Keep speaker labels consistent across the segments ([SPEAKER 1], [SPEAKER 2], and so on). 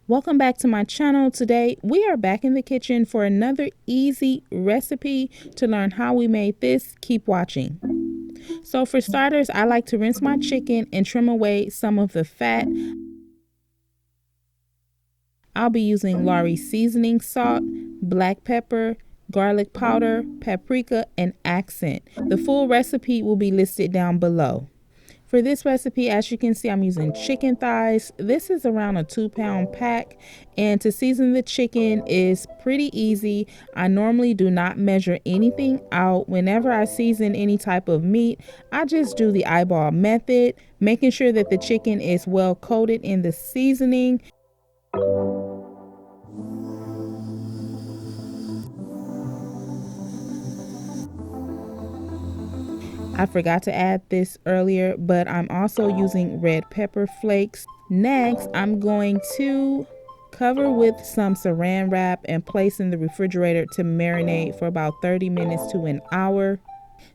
[SPEAKER 1] Welcome back to my channel. Today we are back in the kitchen for another easy recipe. To learn how we made this, keep watching. So for starters, I like to rinse my chicken and trim away some of the fat. I'll be using Lawry's seasoning salt, black pepper, garlic powder, paprika, and accent. The full recipe will be listed down below. For this recipe, as you can see, I'm using chicken thighs. This is around a 2-pound pack, and to season the chicken is pretty easy. I normally do not measure anything out. Whenever I season any type of meat, I just do the eyeball method, making sure that the chicken is well coated in the seasoning. I forgot to add this earlier, but I'm also using red pepper flakes. Next, I'm going to cover with some saran wrap and place in the refrigerator to marinate for about 30 minutes to an hour.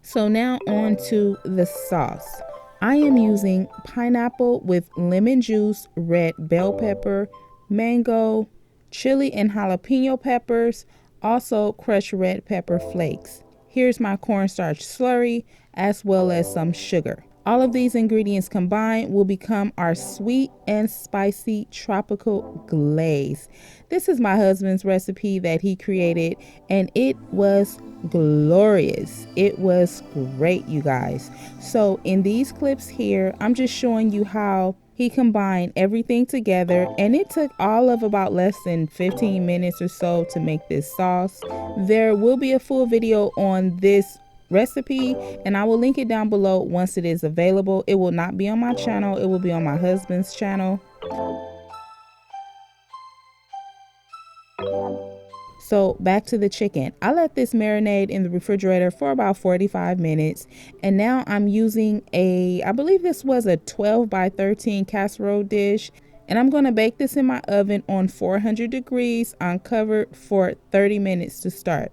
[SPEAKER 1] So now on to the sauce. I am using pineapple with lemon juice, red bell pepper, mango, chili and jalapeno peppers, also crushed red pepper flakes. Here's my cornstarch slurry, as well as some sugar. All of these ingredients combined will become our sweet and spicy tropical glaze. This is my husband's recipe that he created, and it was glorious. It was great, you guys. So in these clips here, I'm just showing you how he combined everything together, and it took all of about less than 15 minutes or so to make this sauce. There will be a full video on this recipe, and I will link it down below once it is available. It will not be on my channel, it will be on my husband's channel. So back to the chicken. I let this marinate in the refrigerator for about 45 minutes. And now I'm using I believe this was a 12 by 13 casserole dish. And I'm going to bake this in my oven on 400 degrees uncovered for 30 minutes to start.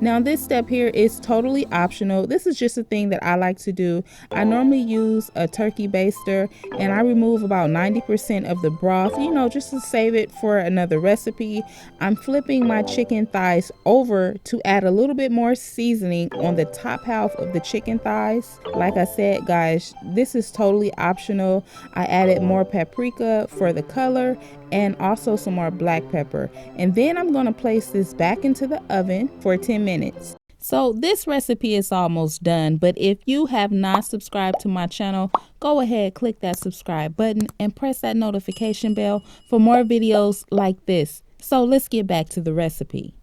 [SPEAKER 1] Now this step here is totally optional. This is just a thing that I like to do. I normally use a turkey baster, and I remove about 90% of the broth, you know, just to save it for another recipe. I'm flipping my chicken thighs over to add a little bit more seasoning on the top half of the chicken thighs. Like I said, guys, this is totally optional. I added more paprika for the color and also some more black pepper. And then I'm going to place this back into the oven for 10 minutes. So this recipe is almost done, but if you have not subscribed to my channel, go ahead, click that subscribe button and press that notification bell for more videos like this. So let's get back to the recipe.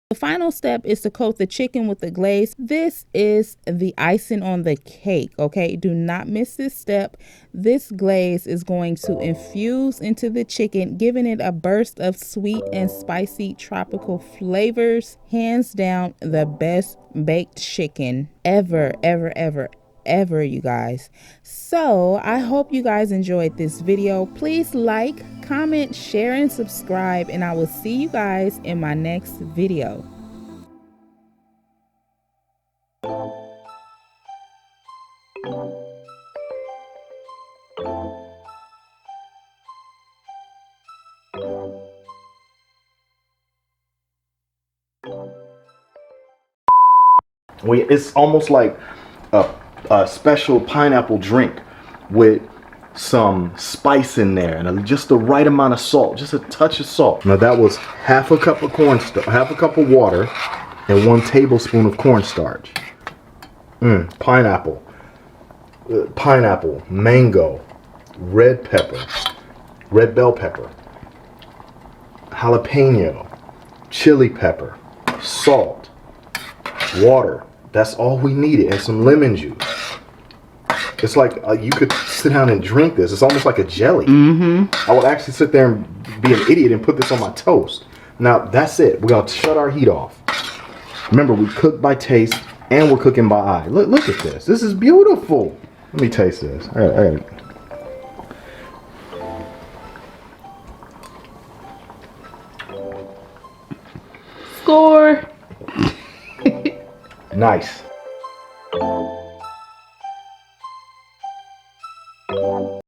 [SPEAKER 1] The final step is to coat the chicken with the glaze. This is the icing on the cake, okay? Do not miss this step. This glaze is going to infuse into the chicken, giving it a burst of sweet and spicy tropical flavors. Hands down, the best baked chicken ever, you guys. So I hope you guys enjoyed this video. Please like, comment, share, and subscribe, and I will see you guys in my next video.
[SPEAKER 2] It's almost like a special pineapple drink with some spice in there and just the right amount of salt, just a touch of salt. Now that was half a cup of cornstarch, half a cup of water, and 1 tablespoon of cornstarch. Pineapple, mango, red pepper, red bell pepper, jalapeno, chili pepper, salt, water. That's all we needed, and some lemon juice. It's like you could sit down and drink this. It's almost like a jelly. I would actually sit there and be an idiot and put this on my toast. Now that's it. We're gonna shut our heat off. Remember, we cook by taste and we're cooking by eye. Look at this. This is beautiful. Let me taste this. All right.
[SPEAKER 1] Score.
[SPEAKER 2] Nice.